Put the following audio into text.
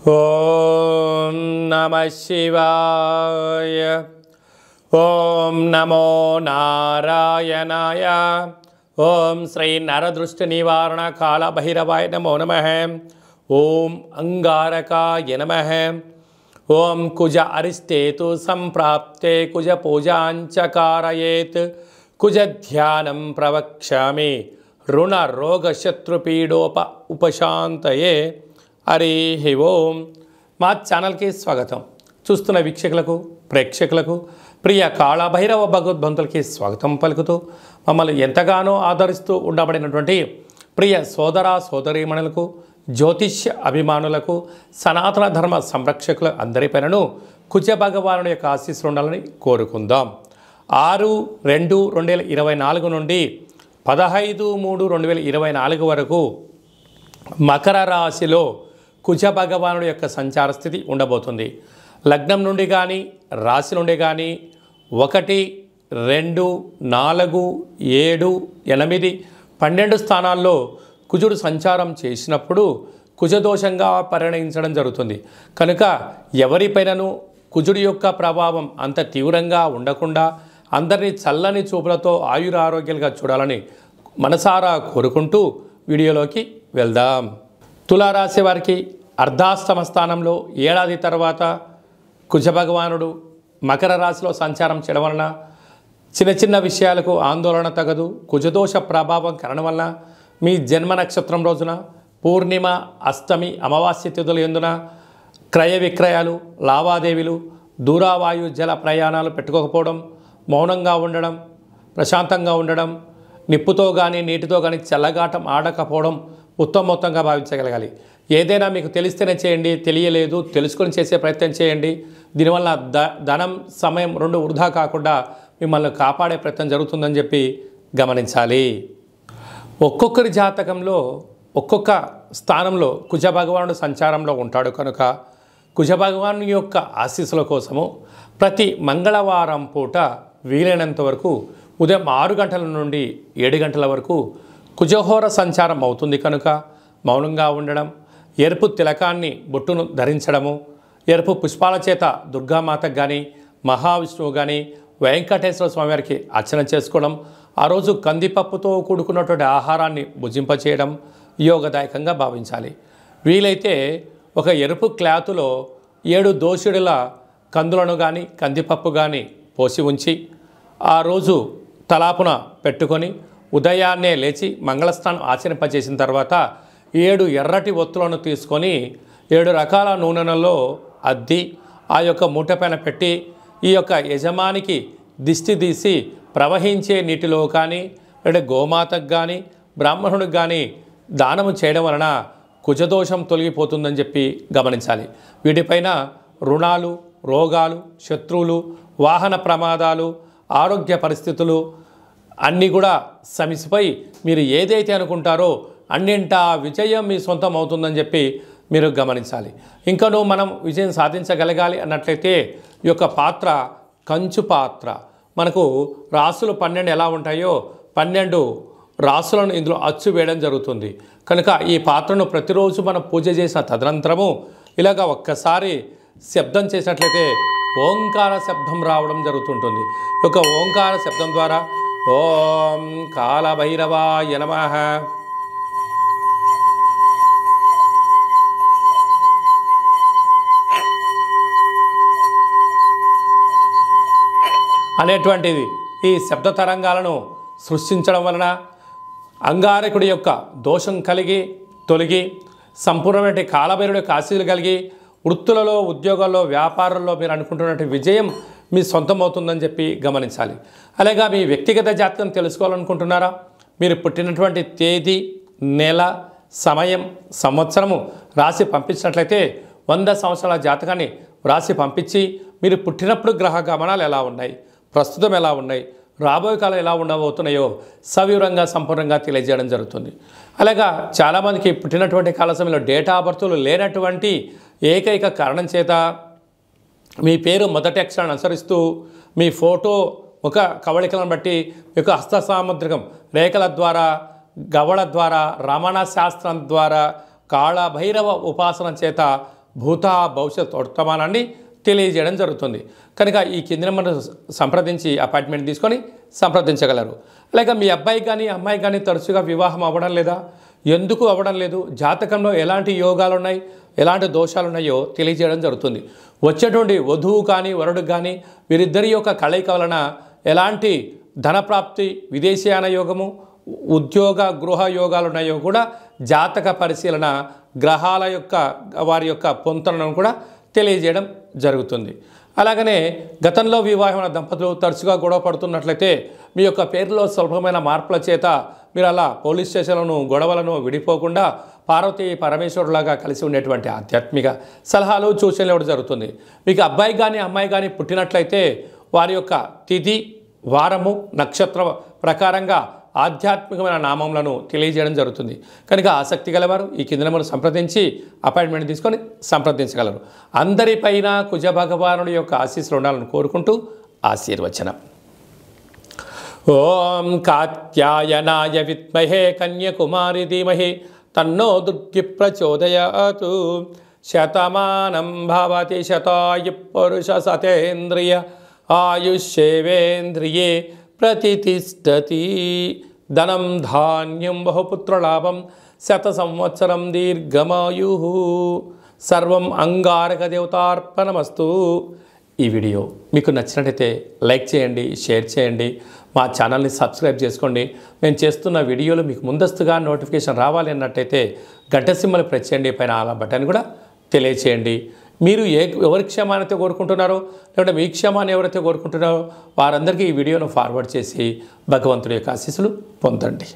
ఓం నమః శివాయ. ఓం నమో నారాయణాయ. ఓం శ్రీ నరదృష్టి నివారణ కాళభైరవాయ నమో నమః. ఓం అంగారకాయ నమః. ఓం కుజ అరిష్టేతు సంప్రాప్తే కుజ పూజాంచ కారయేత్ కుజ ధ్యానం ప్రవక్ష్యామి రుణ రోగ శత్రుపీడోప ఉపశాంతయే. హరి ఓం. మా ఛానల్కి స్వాగతం. చూస్తున్న వీక్షకులకు ప్రేక్షకులకు ప్రియ కాళభైరవ భగవద్బంతులకి స్వాగతం పలుకుతూ మమ్మల్ని ఎంతగానో ఆదరిస్తూ ఉండబడినటువంటి ప్రియ సోదర సోదరీమణులకు జ్యోతిష్య అభిమానులకు సనాతన ధర్మ సంరక్షకుల అందరిపైనను కుజ భగవానుడి యొక్క ఆశీస్సులు ఉండాలని కోరుకుందాం. 6/2/2024 నుండి 15/3/2024 వరకు మకర రాశిలో కుజ భగవానుడి యొక్క సంచార స్థితి ఉండబోతుంది. లగ్నం నుండి కానీ రాశి నుండి కానీ 1, 2, 4, 7, 8, 12 స్థానాల్లో కుజుడు సంచారం చేసినప్పుడు కుజదోషంగా పరిగణించడం జరుగుతుంది. కనుక ఎవరిపైనను కుజుడి యొక్క ప్రభావం అంత తీవ్రంగా ఉండకుండా అందరినీ చల్లని చూపులతో ఆయురారోగ్యాలుగా చూడాలని మనసారా కోరుకుంటూ వీడియోలోకి వెళ్దాం. తులారాశి వారికి అర్ధాష్టమ స్థానంలో ఏడాది తర్వాత కుజభగవానుడు మకర రాశిలో సంచారం చేయడం వలన చిన్న చిన్న విషయాలకు ఆందోళన తగదు. కుజదోష ప్రభావం కారణం వలన మీ జన్మ నక్షత్రం రోజున పూర్ణిమ, అష్టమి, అమావాస్య తిథుల యందున క్రయ విక్రయాలు, లావాదేవీలు, దూరావాయు జల ప్రయాణాలు పెట్టుకోకపోవడం, మౌనంగా ఉండడం, ప్రశాంతంగా ఉండడం, నిప్పుతో కానీ నీటితో కానీ చెల్లగాటం ఆడకపోవడం ఉత్తమోత్తంగా భావించగలగాలి. ఏదైనా మీకు తెలిస్తేనే చేయండి, తెలియలేదు తెలుసుకొని చేసే ప్రయత్నం చేయండి. దీనివల్ల ధనం సమయం రెండు వృధా కాకుండా మిమ్మల్ని కాపాడే ప్రయత్నం జరుగుతుందని చెప్పి గమనించాలి. ఒక్కొక్కరి జాతకంలో ఒక్కొక్క స్థానంలో కుజ భగవానుడు సంచారంలో ఉంటాడు. కనుక కుజ భగవాను యొక్క ఆశీస్సుల కోసము ప్రతి మంగళవారం పూట వీలైనంత వరకు ఉదయం 6 గంటల నుండి 7 గంటల వరకు కుజహోర సంచారం అవుతుంది. కనుక మౌనంగా ఉండడం, ఎరుపు తిలకాన్ని బొట్టును ధరించడము, ఎరుపు పుష్పాల చేత దుర్గామాతకు కానీ మహావిష్ణువు కానీ వెంకటేశ్వర స్వామివారికి అర్చన చేసుకోవడం, ఆ రోజు కందిపప్పుతో కూడుకున్నటువంటి ఆహారాన్ని భుజింపచేయడం యోగదాయకంగా భావించాలి. వీలైతే ఒక ఎరుపు క్లాతులో 7 దోషుడుల కందులను కానీ కందిపప్పు కానీ పోసి ఉంచి ఆ రోజు తలాపున పెట్టుకొని ఉదయాన్నే లేచి మంగళస్నానం ఆచరింపజేసిన తర్వాత 7 ఎర్రటి ఒత్తులను తీసుకొని 7 రకాల నూనెలలో అద్ది ఆ యొక్క మూట పైన పెట్టి ఈ యొక్క యజమానికి దిష్టి తీసి ప్రవహించే నీటిలో కానీ లేదా గోమాతకు కానీ బ్రాహ్మణుడికి కానీ దానము చేయడం వలన కుజదోషం తొలగిపోతుందని చెప్పి గమనించాలి. వీటిపైన రుణాలు, రోగాలు, శత్రువులు, వాహన ప్రమాదాలు, ఆరోగ్య పరిస్థితులు అన్నీ కూడా సమిసిపోయి మీరు ఏదైతే అనుకుంటారో అన్నింటా విజయం మీ సొంతం అవుతుందని చెప్పి మీరు గమనించాలి. ఇంకనూ మనం విజయం సాధించగలగాలి అన్నట్లయితే ఈ యొక్క పాత్ర కంచు పాత్ర. మనకు రాసులు 12 ఎలా ఉంటాయో 12 రాసులను ఇందులో అచ్చు వేయడం జరుగుతుంది. కనుక ఈ పాత్రను ప్రతిరోజు మనం పూజ చేసిన తదనంతరము ఇలాగ ఒక్కసారి శబ్దం చేసినట్లయితే ఓంకార శబ్దం రావడం జరుగుతుంటుంది. ఈ యొక్క ఓంకార శబ్దం ద్వారా ఓం కాళభైరవాయ నమః, అనేటువంటిది ఈ శబ్ద తరంగాలను సృష్టించడం వలన అంగారకుడి యొక్క దోషం కలిగి తొలగి సంపూర్ణమైన కాళభైరుడి యొక్క ఆశీస్సులు కలిగి వృత్తులలో, ఉద్యోగాల్లో, వ్యాపారంలో మీరు అనుకుంటున్నటువంటి విజయం మీ సొంతం అవుతుందని చెప్పి గమనించాలి. అలాగే మీ వ్యక్తిగత జాతకం తెలుసుకోవాలనుకుంటున్నారా? మీరు పుట్టినటువంటి తేదీ, నెల, సమయం, సంవత్సరము రాసి పంపించినట్లయితే 100 సంవత్సరాల జాతకాన్ని రాసి పంపించి మీరు పుట్టినప్పుడు గ్రహ గమనాలు ఎలా ఉన్నాయి, ప్రస్తుతం ఎలా ఉన్నాయి, రాబోయే కాలం ఎలా ఉండబోతున్నాయో సవివరంగా సంపూర్ణంగా తెలియజేయడం జరుగుతుంది. అలాగా చాలామందికి పుట్టినటువంటి కాల సమయంలో డేటా ఆఫ్ బర్త్లు లేనటువంటి ఏకైక కారణం చేత మీ పేరు మొదటి అక్షరాన్ని అనుసరిస్తూ మీ ఫోటో ఒక కవళికలను బట్టి మీకు హస్త సాముద్రికం రేఖల ద్వారా, గవళ ద్వారా, రమణ శాస్త్రం ద్వారా, కాళభైరవ ఉపాసన చేత భూత భవిష్యత్ వర్తమానాన్ని తెలియజేయడం జరుగుతుంది. కనుక ఈ కింది నెంబర్ను సంప్రదించి అపాయింట్మెంట్ తీసుకొని సంప్రదించగలరు. లేక మీ అబ్బాయి కానీ అమ్మాయి కానీ తరచుగా వివాహం అవ్వడం లేదా, ఎందుకు అవ్వడం లేదు, జాతకంలో ఎలాంటి యోగాలు ఉన్నాయి, ఎలాంటి దోషాలు ఉన్నాయో తెలియజేయడం జరుగుతుంది. వచ్చేటువంటి వధువు కానీ వరుడికి కానీ వీరిద్దరి యొక్క కలయిక వలన ఎలాంటి ధనప్రాప్తి, విదేశీయాన యోగము, ఉద్యోగ గృహ యోగాలు ఉన్నాయో కూడా జాతక పరిశీలన గ్రహాల యొక్క వారి యొక్క పొంతనను కూడా తెలియజేయడం జరుగుతుంది. అలాగనే గతంలో వివాహమైన దంపతులు తరచుగా గొడవ పడుతున్నట్లయితే మీ యొక్క పేరులో స్వల్పమైన మార్పుల చేత మీరు అలా పోలీస్ స్టేషన్లను గొడవలను విడిపోకుండా పార్వతీ పరమేశ్వరులాగా కలిసి ఉండేటువంటి ఆధ్యాత్మిక సలహాలు సూచనలు ఇవ్వడం జరుగుతుంది. మీకు అబ్బాయి కానీ అమ్మాయి కానీ పుట్టినట్లయితే వారి యొక్క తిథి, వారము, నక్షత్ర ప్రకారంగా ఆధ్యాత్మికమైన నామములను తెలియజేయడం జరుగుతుంది. కనుక ఆసక్తి గలవారు ఈ కింది నెంబర్ను సంప్రదించి అపాయింట్మెంట్ తీసుకొని సంప్రదించగలరు. అందరిపైన కుజ భగవానుడి యొక్క ఆశీస్సులు ఉండాలని కోరుకుంటూ ఆశీర్వచనం. ఓం కాత్యాయనాయ విద్మహే కన్యకుమారి ధీమహి తన్నో దుర్గి ప్రచోదయాతు. శతమానం భవతి శతాయు పురుష సతేంద్రియ ఆయుష్యేవేంద్రియే ప్రతిష్టతి. ధనం ధాన్యం బహుపుత్రలాభం శత సంవత్సరం దీర్ఘమాయు. సర్వం అంగారక దేవతార్పణమస్తు. ఈ వీడియో మీకు నచ్చినట్టయితే లైక్ చేయండి, షేర్ చేయండి, మా ఛానల్ని సబ్స్క్రైబ్ చేసుకోండి. మేము చేస్తున్న వీడియోలు మీకు ముందస్తుగా నోటిఫికేషన్ రావాలి అన్నట్టయితే గంట సింబల్ ప్రెస్ చేయండి, పైన ఆల్ బటన్ కూడా తెలియచేయండి. మీరు ఎవరి క్షేమాన్ని కోరుకుంటున్నారో లేకుంటే మీ క్షేమాన్ని ఎవరైతే కోరుకుంటున్నారో వారందరికీ ఈ వీడియోను ఫార్వర్డ్ చేసి భగవంతుడి యొక్క ఆశీస్సులు పొందండి.